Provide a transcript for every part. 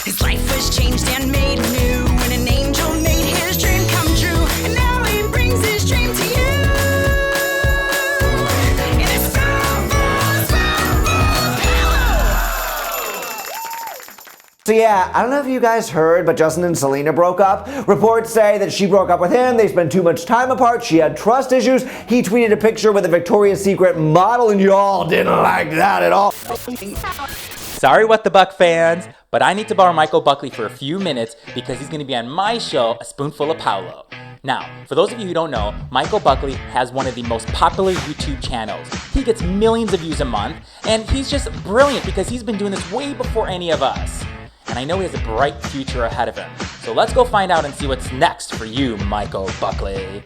His life was changed and made new when an angel made his dream come true. And now he brings his dream to you. In a So yeah, I don't know if you guys heard, but Justin and Selena broke up. Reports say that she broke up with him, they spent too much time apart, she had trust issues. He tweeted a picture with a Victoria's Secret model and y'all didn't like that at all. Sorry, What the Buck fans, but I need to borrow Michael Buckley for a few minutes because he's going to be on my show, A Spoonful of Paulo. Now, for those of you who don't know, Michael Buckley has one of the most popular YouTube channels. He gets millions of views a month, and he's just brilliant because he's been doing this way before any of us. And I know he has a bright future ahead of him. So let's go find out and see what's next for you, Michael Buckley.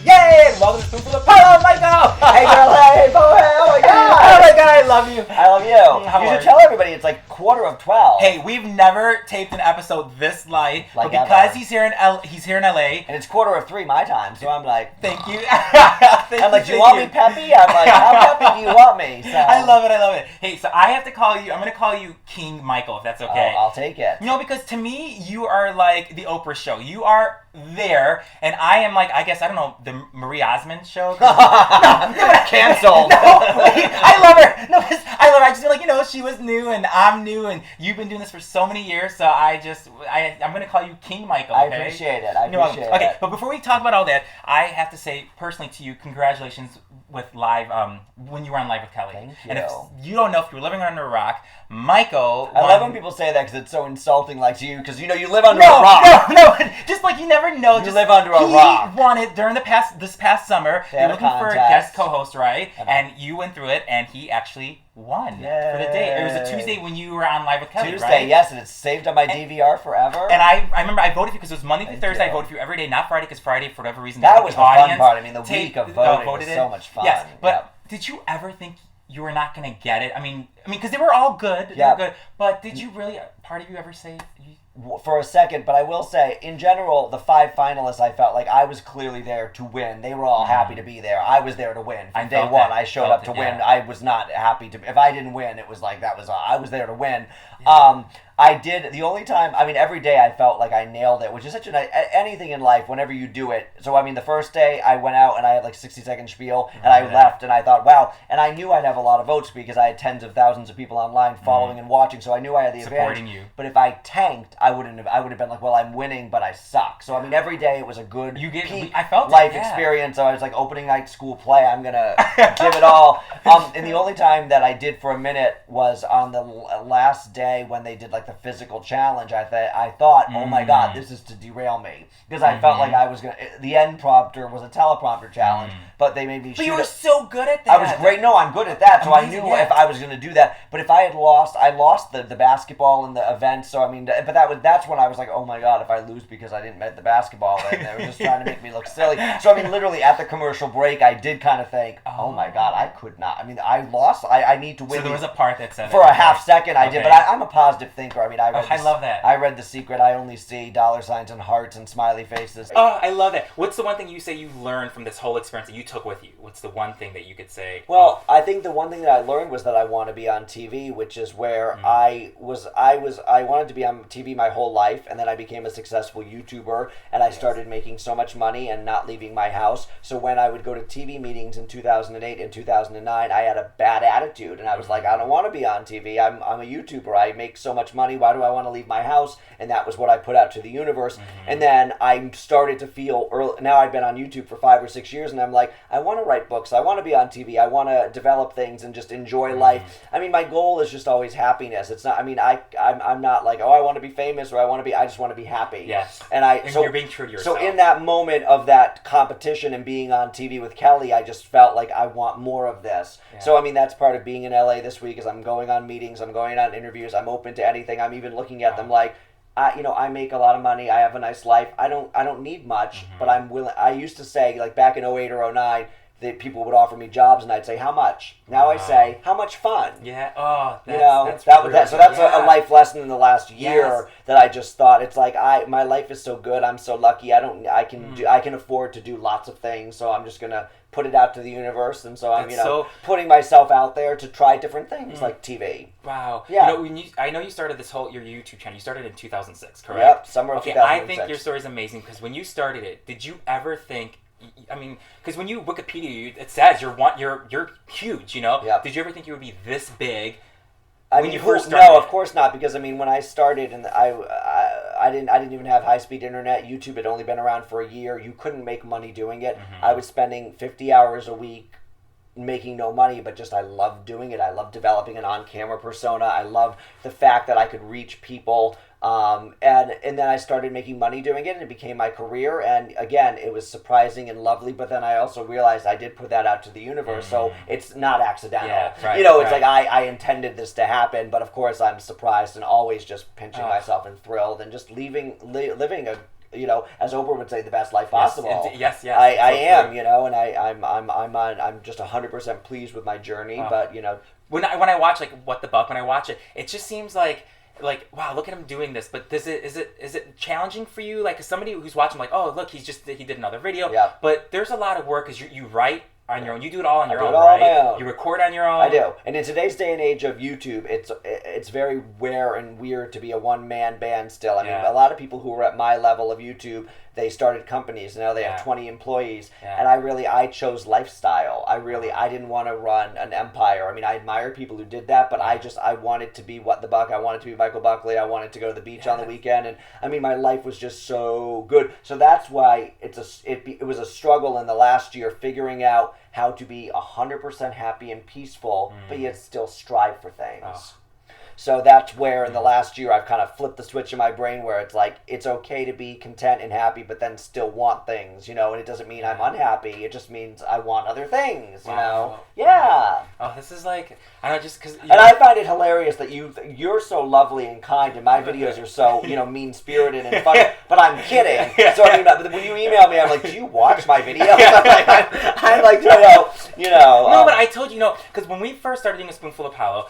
Yay! Welcome to Spoonful of Paulo, Michael! Hey girl, hey boy, oh my god! Oh my god, I love you! I love you. How You are should you? tell everybody it's like 11:45. Hey, we've never taped an episode this light, Like but because ever. he's here in LA. And it's 2:45 my time, so I'm like, Thank you. I'm like, do you want me peppy? I'm like, how peppy do you want me? So, I love it. Hey, so I have to call you. I'm gonna call you King Michael, if that's okay. I'll take it. You know, because to me, you are like the Oprah show. You are there, and I am like, I guess, I don't know, the Marie Osmond show. Canceled. No, wait, I love her. No, I love her. I just feel like, she was new, and I'm new, and you've been doing this for so many years, so I'm going to call you King Michael, okay? I appreciate it. Okay, but before we talk about all that, I have to say personally to you, congratulations with live, when you were on Live with Kelly. Thank And if you. you don't know, if you were living under a rock, Michael... I love when people say that because it's so insulting, like to you, because you live under a rock. No, just like you never know. You just live under a rock. He wanted during this past summer. They They had were a looking for a contest. guest co-host, right? Uh-huh. And you went through it, and he actually won for the day. It was a Tuesday when you were on Live with Kelly, Tuesday, right? yes, and it's saved on my DVR forever. And I remember I voted for you because it was Monday through Thank Thursday. you. I voted for you every day, not Friday, because Friday, for whatever reason, That the was the fun audience part. I mean, the week of voting was voted so it. much fun. Yes, but Yep. did you ever think you were not going to get it? I mean, because they were all good. They Yep. were good. But did you really, part of you ever say... For a second, but I will say, in general, the 5 finalists, I felt like I was clearly there to win. They were all happy to be there. I was there to win. From I day felt one, that. I showed Felt up to it, win. yeah. I was not happy to... If I didn't win, it was like, I was there to win. I did, the only time, I mean, every day I felt like I nailed it, which is such anything in life, whenever you do it. So, I mean, the first day I went out and I had like 60-second spiel, and I left, and I thought, wow. And I knew I'd have a lot of votes because I had tens of thousands of people online following and watching, so I knew I had the Supporting advantage. you. But if I tanked, I would have been like, well, I'm winning, but I suck. So, I mean, every day it was a good peak I felt it, life yeah. experience. So I was like, opening night school play, I'm going to give it all. And the only time that I did for a minute was on the last day when they did like the physical challenge. I thought, oh my God, this is to derail me. Because I felt like I was going to, the end prompter was a teleprompter challenge, but they made me But shoot you were it. so good at that. I was great. No, I'm good at that. So Amazing, I knew yeah. if I was going to do that. But if I had lost, I lost the basketball in the event. So I mean, but that's when I was like, oh my God, if I lose because I didn't make the basketball, then they were just trying to make me look silly. So I mean, literally at the commercial break, I did kind of think, oh my God, I could not. I mean, I lost. I need to win. So there was a part that said For a half second, I did, but I'm a positive thinker. I mean, I love that. I read The Secret. I only see dollar signs and hearts and smiley faces. Oh, I love that. What's the one thing you say you learned from this whole experience that you took with you? What's the one thing that you could say? Well, I think the one thing that I learned was that I want to be on TV, which is where I wanted to be on TV my whole life, and then I became a successful YouTuber, and I started making so much money and not leaving my house. So when I would go to TV meetings in 2008 and 2009, I had a bad attitude, and I was like, I don't want to be on TV. I'm a YouTuber. I make so much money. Why do I want to leave my house? And that was what I put out to the universe. And then I started to feel now I've been on YouTube for 5 or 6 years, and I'm like, I want to write books. I want to be on TV. I want to develop things and just enjoy life. I mean, my goal is just always happiness. It's not. I mean, I'm not like, oh, I want to be famous or I just want to be happy. Yes. And you're being true to yourself. So in that moment of that competition and being on TV with Kelly, I just felt like I want more of this. Yeah. So I mean, that's part of being in LA this week. Is I'm going on meetings. I'm going on interviews. I'm open to anything. I'm even looking at them like, I make a lot of money. I have a nice life. I don't need much, but I'm willing. I used to say, like back in 08 or 09, people would offer me jobs, and I'd say, how much? Now I say, how much fun? Yeah. Oh, That's a life lesson in the last year that I just thought, it's like my life is so good. I'm so lucky. I can afford to do lots of things. So I'm just gonna put it out to the universe, and so I'm putting myself out there to try different things like TV. Wow. Yeah. I know you started your YouTube channel. You started in 2006, correct? Yep. Summer of 2006. I think your story is amazing because when you started it, did you ever think? I mean, because when you Wikipedia, it says you're huge. Yep. Did you ever think you would be this big? No, of course not. Because when I started, and I didn't even have high-speed internet. YouTube had only been around for a year. You couldn't make money doing it. Mm-hmm. I was spending 50 hours a week making no money, but just I loved doing it. I loved developing an on-camera persona. I loved the fact that I could reach people. And then I started making money doing it, and it became my career. And again, it was surprising and lovely. But then I also realized I did put that out to the universe, so it's not accidental. Yeah, right, It's like I intended this to happen, but of course I'm surprised and always just pinching myself and thrilled and just living a. As Oprah would say, the best life possible. Yes. I am, I'm just 100% pleased with my journey. But when I watch What the Buck, when I watch it, it just seems like wow, look at him doing this. But is it challenging for you? Like, as somebody who's watching, like, oh, look, he did another video. Yeah. But there's a lot of work because you write on your own. You do it all on your own, right? On my own. You record on your own. I do. And in today's day and age of YouTube, it's very rare and weird to be a one-man band still. I mean, a lot of people who are at my level of YouTube, they started companies. Now they have 20 employees. Yeah. And I chose lifestyle. I didn't want to run an empire. I mean, I admire people who did that, but I wanted to be What the Buck. I wanted to be Michael Buckley. I wanted to go to the beach on the weekend. And I mean, my life was just so good. So that's why it was a struggle in the last year figuring out how to be 100% happy and peaceful, but yet still strive for things. Oh. So that's where in the last year I've kind of flipped the switch in my brain where it's like, it's okay to be content and happy, but then still want things, and it doesn't mean I'm unhappy. It just means I want other things, Yeah. Oh, this is like, I don't know, just because... And I find it hilarious that you're so lovely and kind, and my videos are so, mean-spirited and funny, but I'm kidding. So, but when you email me, I'm like, do you watch my videos? I'm like, No, but I told you, because when we first started doing A Spoonful of Paulo,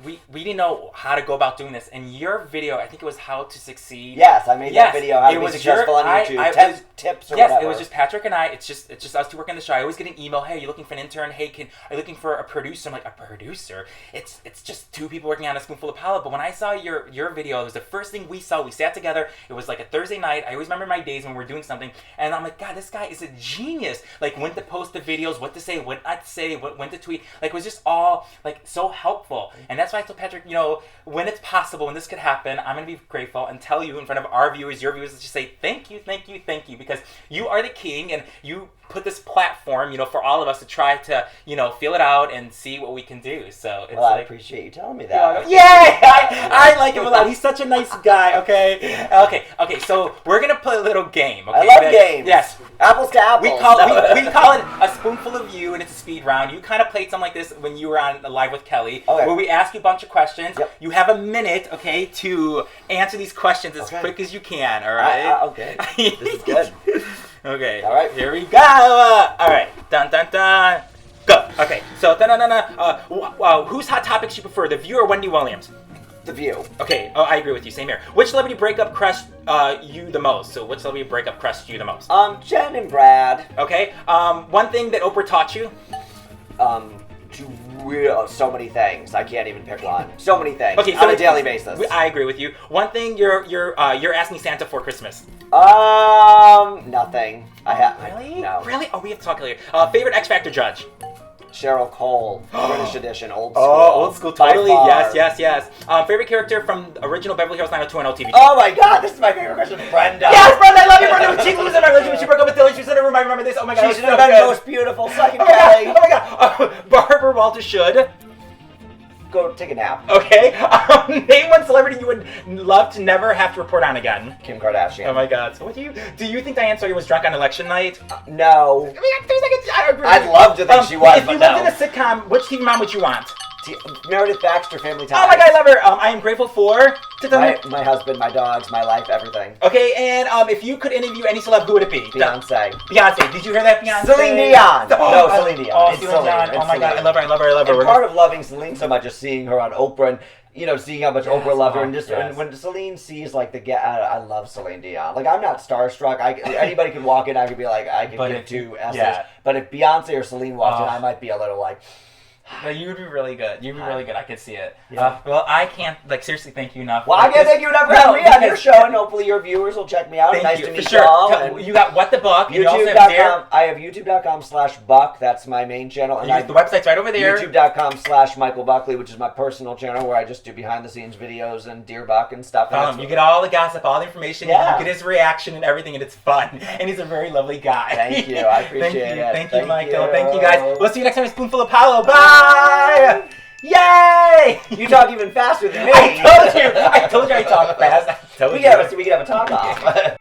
we didn't know how to go about doing this, and your video, I think it was How to Succeed. Yes, I made that video, How to Be Successful on YouTube. 10 tips or whatever. Yes, it was just Patrick and I. It's just us two working the show. I always get an email, hey, are you looking for an intern? Hey, are you looking for a producer? I'm like, a producer? It's just two people working on A Spoonful of Paulo. But when I saw your video, it was the first thing we saw. We sat together. It was like a Thursday night. I always remember my days when we were doing something, and I'm like, God, this guy is a genius. Like, when to post the videos, what to say, what not to say, when to tweet. Like, it was just all, like, so helpful. And that's why I told Patrick, when it's possible, when this could happen, I'm going to be grateful and tell you in front of our viewers, your viewers, just say thank you, because you are the king, and you put this platform, for all of us to try to, feel it out and see what we can do. So it's I appreciate you telling me that. I like him a lot. He's such a nice guy. Okay. So we're gonna play a little game. Okay? I love games. Yes, apples to apples. We call it A Spoonful of You, and it's a speed round. You kind of played something like this when you were on Live with Kelly, where we ask you a bunch of questions. Yep. You have a minute, to answer these questions as quick as you can. All right. Okay. This is good. Okay. All right. Here we go. All right. Dun dun dun. Go. Okay. So whose Hot Topics you prefer, The View or Wendy Williams? The View. Okay. Oh, I agree with you. Same here. Which celebrity breakup crushed you the most? So which celebrity breakup crushed you the most? Jen and Brad. Okay. One thing that Oprah taught you? So many things. I can't even pick one. So many things. Okay, on a daily basis. I agree with you. One thing you're asking Santa for Christmas? Nothing. Really? No. Really? Oh, we have to talk later. Favorite X Factor judge? Cheryl Cole, British edition, old school. Oh, old school, totally. Yes. Favorite character from original Beverly Hills 90210 TV show? Oh my God, this is my favorite question, Brenda. Yes, Brenda, I love you, Brenda. When she loses her relationship, when she broke up with Dylan, she was in her room. I remember this. Oh my God, she should have been the most beautiful second Kelly. Oh my God. Barbara Walters should go take a nap. Okay. Name one celebrity you would love to never have to report on again. Kim Kardashian. Oh my God. So do you think Diane Sawyer was drunk on election night? No. I mean, there's I agree. I'd love to think she was, but no. If you lived in a sitcom, which TV mom would you want? Meredith Baxter, Family Ties. Oh my God, I love her. I am grateful for... My husband, my dogs, my life, everything. Okay, and if you could interview any celeb, who would it be? Beyonce. Beyonce. Did you hear that, Beyonce? Celine Dion. No, my God, I love her. And We're part of loving Celine so much is seeing her on Oprah and, you know, seeing how much Oprah loved her. And just yes. and when Celine sees, like, I love Celine Dion. Like, I'm not starstruck. Anybody could walk in, I could be like, I could give two S's. Yeah. But if Beyonce or Celine walked in, I might be a little like... No, you would be really good. You'd be really good. I could see it. Yeah. Well, I can't, like, seriously thank you enough. Well, I can't thank you enough for having me on your show, and hopefully your viewers will check me out. Thank Nice you. to For meet sure. y'all. And You got What the Book. And you also have Dare. YouTube.com. I have YouTube.com/Buck. That's my main channel. And The website's right over there. YouTube.com/Michael Buckley, which is my personal channel where I just do behind the scenes videos and Dear Buck and stuff. Follow him. You get all the gossip, all the information. Yeah. You get his reaction and everything, and it's fun. And he's a very lovely guy. Thank you. I appreciate it. Thank you, Michael. you. Thank you, guys. We'll see you next time at Spoonful of Paulo. Bye! Yay! You talk even faster than me. I told you I talk fast. I told We you. could have a talk off.